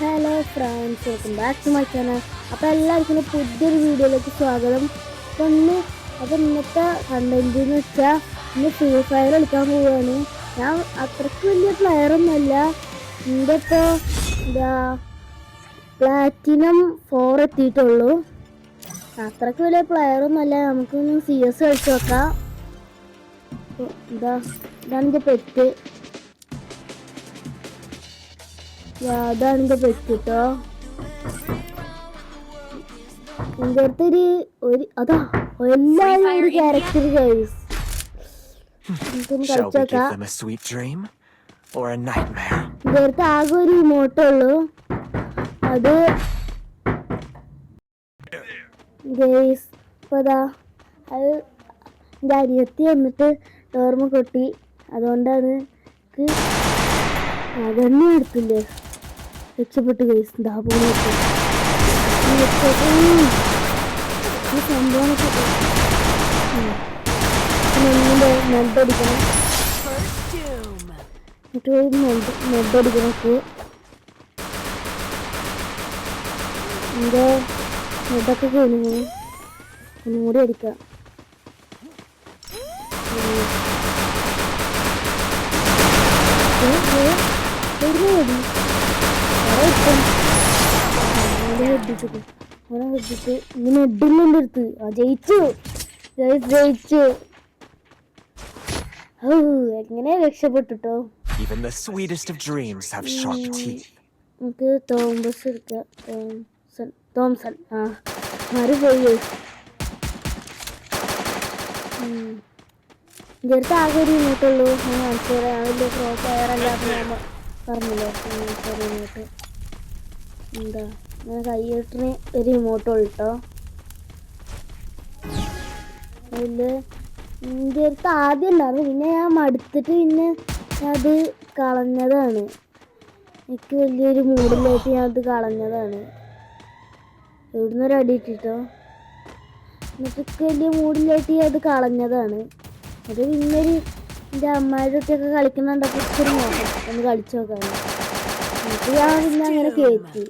Hello friends, welcome back to my channel. അപ്പോൾ എല്ലാവർക്കും പുതിയൊരു വീഡിയോയിലേക്ക് സ്വാഗതം. അപ്പോൾ ഇന്നത്തെ കണ്ടന്റ് എന്ന് വെച്ചാൽ ഇന്ന് ഫ്രീ ഫയർ കളിക്കാൻ പോവുകയാണ്. ഞാൻ അത്രയ്ക്ക് വലിയ പ്ലെയറൊന്നുമല്ല. എൻ്റെ ഇപ്പോൾ പ്ലാറ്റിനം 4 എത്തിയിട്ടുള്ളൂ. അത്രയ്ക്ക് വലിയ പ്ലെയറൊന്നുമല്ല. നമുക്കൊന്ന് CS കളിച്ച് നോക്കാം. ഇതാണ് എൻ്റെ പെറ്റ്. അതാണ് എൻ്റെ പെറ്റ് കേട്ടോ. എൻ്റെ അടുത്ത് അതാ എല്ലാവരും ഒരു ക്യാരക്ടർ ഗൈസ്. നമുക്കൊന്ന് കളിച്ചോക്കാം. എൻ്റെ അടുത്ത് ആകെ ഒരു ഇമോട്ടേ ഉള്ളൂ. അത് ഗൈസ് ഇപ്പോൾ അതാ അത് എൻ്റെ അനിയത്തി വന്നിട്ട് ഡോർമ കൊട്ടി. അതുകൊണ്ടാണ് അതന്നെ എടുത്തില്ലേ. രക്ഷപ്പെട്ടു ഗൈസ്. എന്താ പോകുന്ന സംഭവമൊക്കെ മെഡടിക്കണം. മെഡടിക്കണക്ക് എൻ്റെ മെഡൊക്കെ കഴിഞ്ഞു. ഒന്നും കൂടി അടിക്കാം. എങ്ങനെ രക്ഷപ്പെട്ടോ. നമുക്ക് തോമസ് എടുക്കാം. തോംസൺ മാറി പോയി. എൻ്റെ അടുത്ത് ആകെ ഒരു ഇങ്ങോട്ടുള്ളൂ. ഞാൻ കാണിച്ചു തരാം. വലിയ പ്രോ പ്ലെയർ അല്ലാതെ ഞാൻ പറഞ്ഞില്ലേ. ഇങ്ങോട്ട് എന്താ ഞാൻ കൈയ്യട്ടിന് ഒരു ഇമോട്ടുള്ളൂ കേട്ടോ. അതിൽ എൻ്റെ അടുത്ത് ആദ്യം ഉണ്ടായിരുന്നു. പിന്നെ ഞാൻ മടുത്തിട്ട് പിന്നെ അത് കളഞ്ഞതാണ്. എനിക്ക് വലിയൊരു മൂഡിലായിട്ട് ഞാൻ അത് കളഞ്ഞതാണ്. എവിടുന്നൊരു അടി ഇട്ടിട്ടോ. എന്നിട്ട് വലിയ മൂഡിലായിട്ട് ഞാൻ അത് കളഞ്ഞതാണ്. അത് പിന്നൊരു എൻ്റെ അമ്മയുടെ അടുത്തൊക്കെ കളിക്കുന്നുണ്ടപ്പോൾ ഇച്ചിരി നോക്കാം ഒന്ന് കളിച്ചു നോക്കാൻ. എന്നിട്ട് ഞാൻ പിന്നെ അങ്ങനെ കയറ്റി.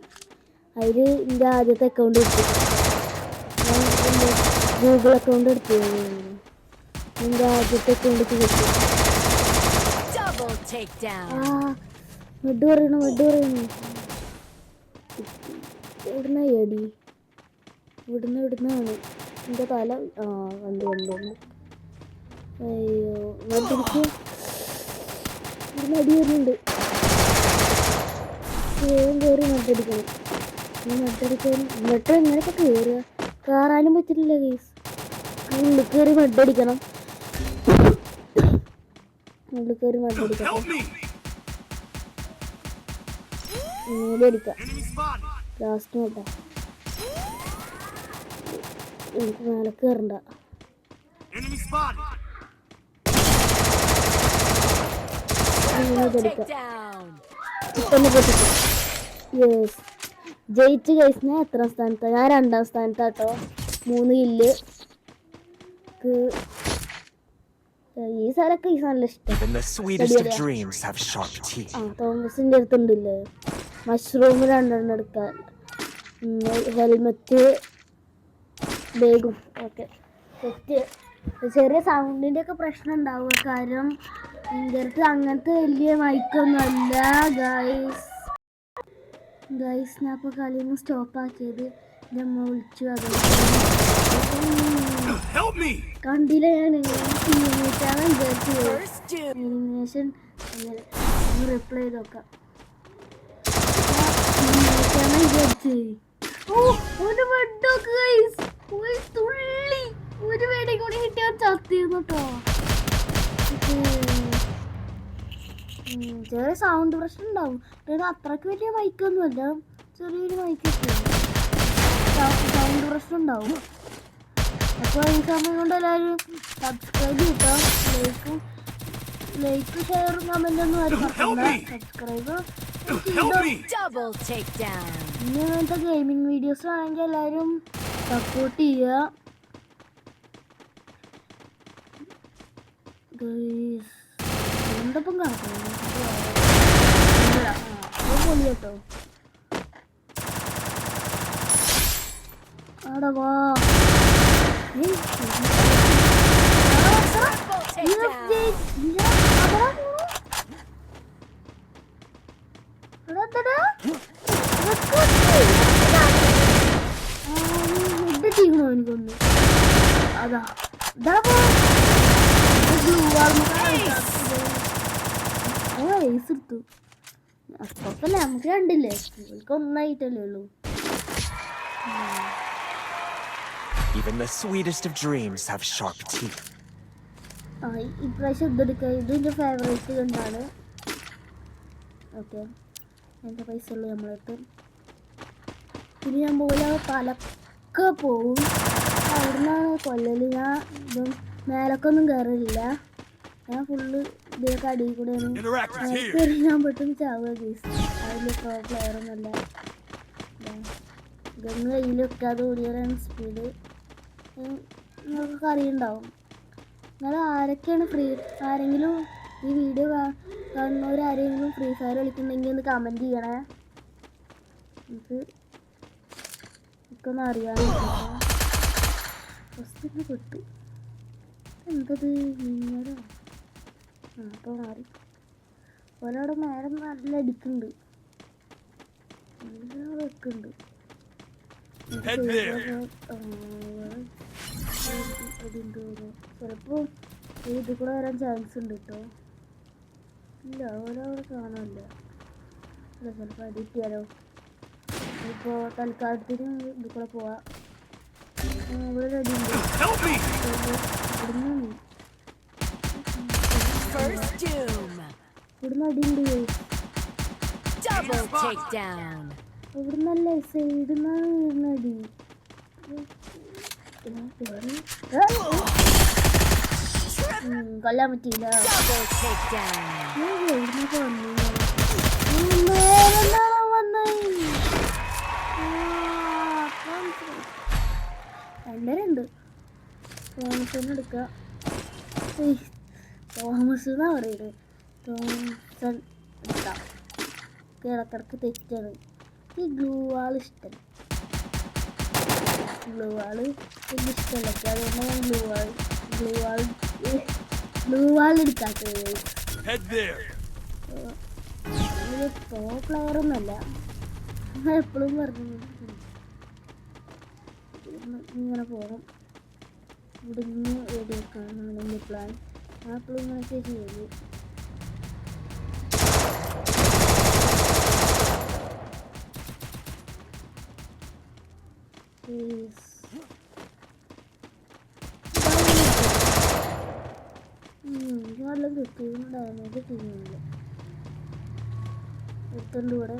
അതിൽ എൻ്റെ ആദ്യത്തെ അക്കൗണ്ട് എടുത്തു. ഞാൻ എൻ്റെ ഗൂഗിൾ അക്കൗണ്ട് എടുത്തു. എൻ്റെ ആദ്യത്തെ അക്കൗണ്ട് കിട്ടി. മെഡ് പറയണു. എവിടുന്ന അടി? ഇവിടുന്നാണ് എൻ്റെ തല. കണ്ടു. അയ്യോ മെഡിക്ക് ഇവിടുന്ന് അടി വരുന്നുണ്ട്. കയറി മെഡടിക്കണം. മെഡ് എങ്ങനെയൊക്കെ കയറുക? കയറാനും പറ്റില്ല കേസ്. ഉള്ളിൽ കയറി മെഡടിക്കണം. മേലടിക്കാം. ലാസ്റ്റ് മെഡ. എനിക്ക് മേലെ കയറണ്ട. യെസ് ജയിച്ചു ഗൈസ്. ഞാൻ എത്രാം സ്ഥാനത്താണ്? ഞാൻ 2ാം സ്ഥാനത്താട്ടോ. 3 കില്ല്. ഈ സ്ഥലമൊക്കെ ഈ നല്ല ഇഷ്ടം. തോമസിൻ്റെ അടുത്തുണ്ടല്ലേ മഷ്റൂം 2 എടുക്കാൻ. ഹെൽമെറ്റ് ബാഗും ഓക്കെ സെറ്റ്. ചെറിയ സൗണ്ടിൻ്റെ ഒക്കെ പ്രശ്നം ഉണ്ടാവുക. കാരണം എൻ്റെ അടുത്ത് അങ്ങനത്തെ വലിയ മൈക്കൊന്നും അല്ല ഗൈസ്. ഞാൻ ഇപ്പോൾ കളിയൊന്ന് സ്റ്റോപ്പാക്കിയത് എൻ്റെ അമ്മ വിളിച്ചു. കണ്ടില്ല ഞാൻ ടീമേറ്റാണ് വിചാരിച്ചത്. അനിമേഷൻ റിപ്ലൈ ചെയ്ത് നോക്കാം. ടീമേറ്റാണ് വിചാരിച്ചത്. ഒരു വെട്ടൊക്കെ ഗൈസ്. തുള്ളി ഒരു വേട കൂടി കിട്ടിയാൽ ചത്തിരുന്നു കേട്ടോ. ചെറിയ സൗണ്ട് പ്രശ്നം ഉണ്ടാവും. അത്രയ്ക്ക് വലിയ മൈക്കൊന്നുമല്ല, ചെറിയൊരു മൈക്ക് സൗണ്ട് പ്രശ്നം ഉണ്ടാവും. അപ്പോൾ ഈ സമയം കൊണ്ട് എല്ലാവരും സബ്സ്ക്രൈബ് ചെയ്തോ. ലൈക്ക് ഷെയറും കമൻറ്റൊന്നും ആരും പറഞ്ഞില്ല. സബ്സ്ക്രൈബ് ഇനി അങ്ങനത്തെ ഗെയിമിംഗ് വീഡിയോസ് ആണെങ്കിൽ എല്ലാവരും സപ്പോർട്ട് ചെയ്യുക. എന്തപ്പം കാണിക്കണം പൊളി കേട്ടോ. അവിടെ വാ. എനിക്കൊന്ന് അതാ ഐസ് എടുത്തു. അപ്പൊക്കല്ലേ നമുക്ക് രണ്ടില്ലേ, നിങ്ങൾക്ക് ഒന്നായിട്ടല്ലേ ഉള്ളൂ. Even the sweetest of dreams have sharp teeth. ഇപ്രാവശ്യം ഇതെടുക്കുക. ഇത് എൻ്റെ ഫേവറേറ്റ് ഗണ്ണാണ്. ഓക്കെ, എൻ്റെ പൈസ ഉള്ളു നമ്മളെടുത്ത്. ഇനി ഞാൻ പോലെ തലക്കെ പോവും. അവിടുന്നാണ് കൊല്ലല്. ഞാൻ ഇതും മേലക്കൊന്നും കയറില്ല. ഞാൻ ഫുള്ള് ഇതിലൊക്കെ അടിയിൽ കൂടെയാണ്. ഞാൻ പെട്ടെന്ന് ചാവുക ഗീസ്. അതിൽ പ്രോ പ്ലെയറൊന്നുമല്ല. ഗണ്ണ് കയ്യിൽ വെക്കാതെ ഓടിയാലാണ് സ്പീഡ്. നിങ്ങൾക്ക് അറിയുണ്ടാവും. നിങ്ങൾ ആരൊക്കെയാണ് ആരെങ്കിലും ഈ വീഡിയോ കാണുന്നവരാരെങ്കിലും ഫ്രീ ഫയർ കളിക്കുന്നുണ്ടെങ്കിൽ ഒന്ന് കമൻറ്റ് ചെയ്യണേ. എനിക്കൊന്നും അറിയാതെ ഫസ്റ്റ് പെട്ടു. എന്തത് നിങ്ങളോ? അപ്പോൾ മാറി. ഒരാടെ നേരം നല്ല അടിക്കുന്നുണ്ട്. വെക്കുന്നുണ്ട്. ചിലപ്പോൾ ഇത് കൂടെ വരാൻ ചാൻസ് ഉണ്ട് കേട്ടോ. ഇല്ല, ഒരാളെ കാണാനില്ല. ചിലപ്പോൾ അഡിക്റ്റ് ചെയ്യാലോ. ഇപ്പോൾ തൽക്കാലത്തിന് ഇത് കൂടെ പോവാം. ഇവിടെ അടിയുണ്ട്. ഇവിടുന്ന് അടിയുണ്ട്. ഇവിടുന്നല്ല, സൈഡിൽ നിന്നാണ് വീഴുന്ന അടി. കൊല്ലാൻ പറ്റിയില്ല. രണ്ടരണ്ട് തോമസന് എടുക്കുക. തോമസ് എന്നാ പറയുന്നത്. തോമസൺ എടുക്കാം. ഇടക്കിടക്ക് തെറ്റാണ്. ഈ ഗ്ലൂ വാൾ ഇഷ്ടം. ഗ്ലൂ വാള് വലിയ ഇഷ്ടമല്ല. അതുകൊണ്ട് ഞാൻ ഗ്ലൂ വാൾ എടുക്കാത്തത്. പ്രോ പ്ലെയറൊന്നുമല്ല. ഞാൻ എപ്പോഴും പറഞ്ഞു ഇങ്ങനെ പോകണം. ഇവിടെ നിന്ന് റെഡിയാക്കാനാണ് എൻ്റെ പ്ലാൻ. ഞാൻ എപ്പോഴും ഇങ്ങനെയൊക്കെ ചെയ്തു. നല്ല കിട്ടിയും ഡാമേജ് ചെയ്യുന്നില്ല. എടുത്തോണ്ട് കൂടെ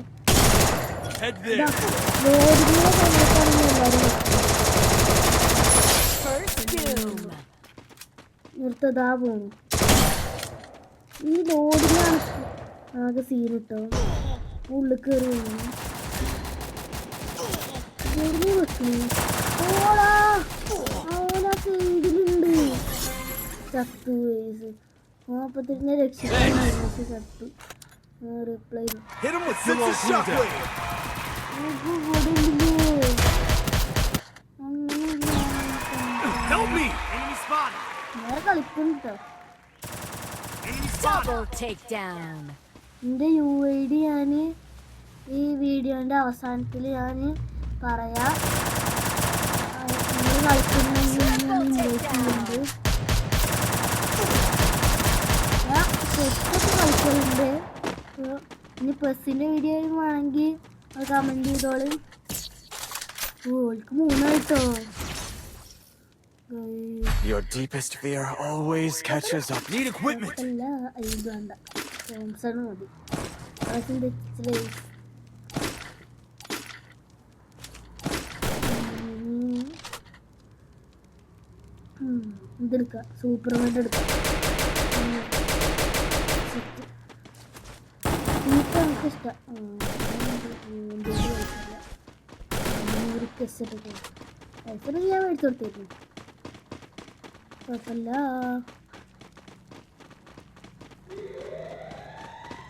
നിർത്തതാ പോണു. ഈ ലോഡിനാണ് ആകെ സീൻ കിട്ടോ. ഉള്ളിൽ കയറി വെക്കുന്നു. സൈഡിലുണ്ട്. ചത്തു വയസ്സ് 40 രക്ഷിക്കാൻ ചത്തു. റിപ്ലൈ നേരെ കളിക്കുന്നുണ്ടോ. എൻ്റെ UID ഞാൻ ഈ വീഡിയോൻ്റെ അവസാനത്തിൽ ഞാൻ പറയാം. കളിക്കുന്നുണ്ട്. കളിക്കലുണ്ട്. ഇനി പ്രസ്സിൻ്റെ വീഡിയോ വേണമെങ്കിൽ അത് കമൻറ്റ് ചെയ്തോളും. ഓൾക്ക് 3 കേട്ടോ. Your deepest fear always catches up. Need equipment. അല്ല, ഇത് വേണ്ട. തോംസൺ മതി. ഇതെടുക്കാം. സൂപ്പർമാൻ എടുക്കാം. എനിക്ക് ഇഷ്ടം. പൈസ ഞാൻ മേടിച്ചു കൊടുത്തിരുന്നു. കുഴപ്പമില്ല.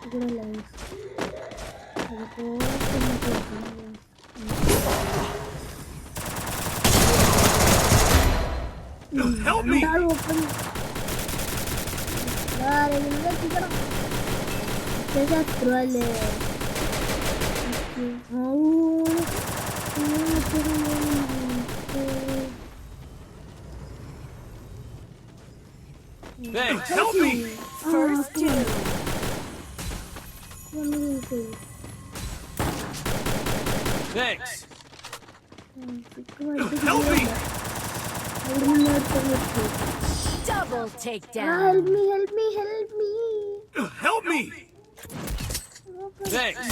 ഇതിലല്ല അതിപ്പോൾ Help me! രണ്ടാൾ ഓപ്പൺ ആരെങ്കിലും എത്തിക്കണം. ശത്രു അല്ലേ? Thanks. Help me! First two. Thanks. Help me! Double takedown. Help me, help me, help me. Help me! Thanks.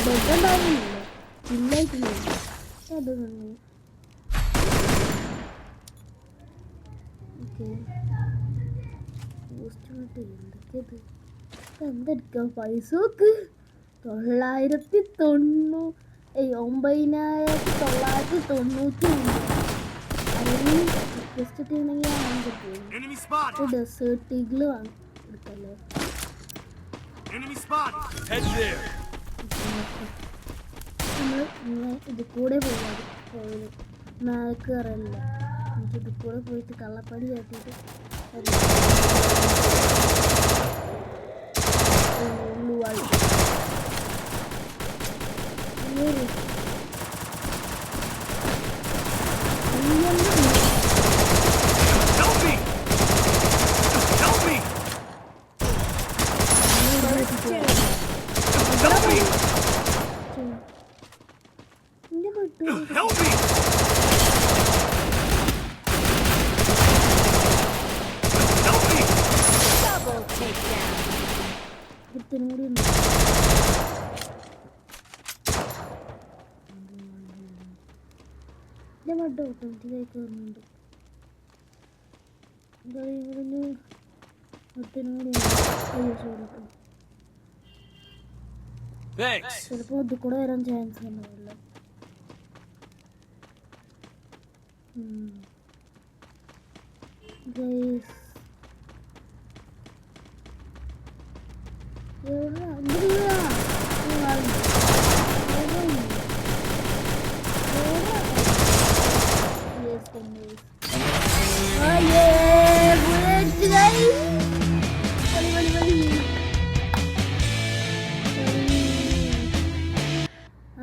എന്തെടുക്കാം പൈസ നോക്ക്. 9,990 റിക്വസ്റ്റ് ഇട്ടിട്ടുണ്ടെങ്കിൽ Enemy spotted. ഡെസേർട്ട് ഈഗിൾ വാങ്ങി എടുക്കല്ലേ. Enemy spotted. Head there. നമ്മൾ ഇങ്ങനെ ഇത് കൂടെ പോയത് നാൾക്ക് കയറില്ല. എന്നിട്ട് ഇത് കൂടെ പോയിട്ട് കള്ളപ്പടി കാട്ടിയിട്ട് Help me! Help me! Help me! Help me! Help me! Double takedown. ഒരുത്തനും കൂടി ഉണ്ട്. എൻ്റെ മഡ് ഓട്ടോമാറ്റിക്കായിട്ട് വരുന്നുണ്ട്. ഇവിടുന്ന് ഒരുത്തനും കൂടി ഉണ്ട്. അയ്യോ സോറി കേട്ടോ. Thanks. ചിലപ്പോൾ ഇത് കൂടെ വരാൻ ചാൻസ് ഉണ്ടാവില്ല. ഗൈസ്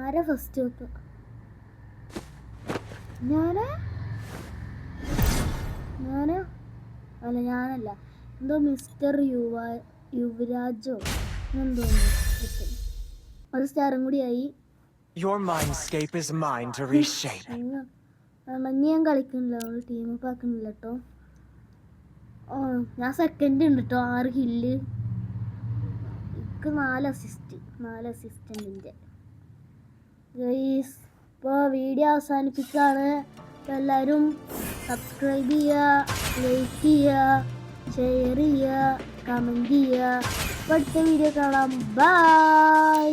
ആരാ ഫസ്റ്റ് വെക്കുക? ഞാനല്ല എന്തോ മിസ്റ്റർ യുവരാജോ എന്തോ ഒരു സ്റ്റാറും കൂടിയായി. Your mindscape is mine to reshape. ഇനി ഞാൻ കളിക്കുന്നില്ല, നമ്മൾ ടീം അപ്പ് ആക്കുന്നില്ല കേട്ടോ. ഞാൻ സെക്കൻഡ് ഉണ്ട് കേട്ടോ. 6 കില്ല്, എനിക്ക് 4 അസിസ്റ്റൻറ്റിൻ്റെ. ഗൈസ് ഇപ്പോൾ വീഡിയോ അവസാനിപ്പിക്കുകയാണ്. അപ്പോൾ എല്ലാവരും സബ്സ്ക്രൈബ് ചെയ്യുക, ലൈക്ക് ചെയ്യുക, ഷെയർ ചെയ്യുക, കമൻറ്റ് ചെയ്യുക. അപ്പോൾ അടുത്ത വീഡിയോ കാണാം. ബൈ.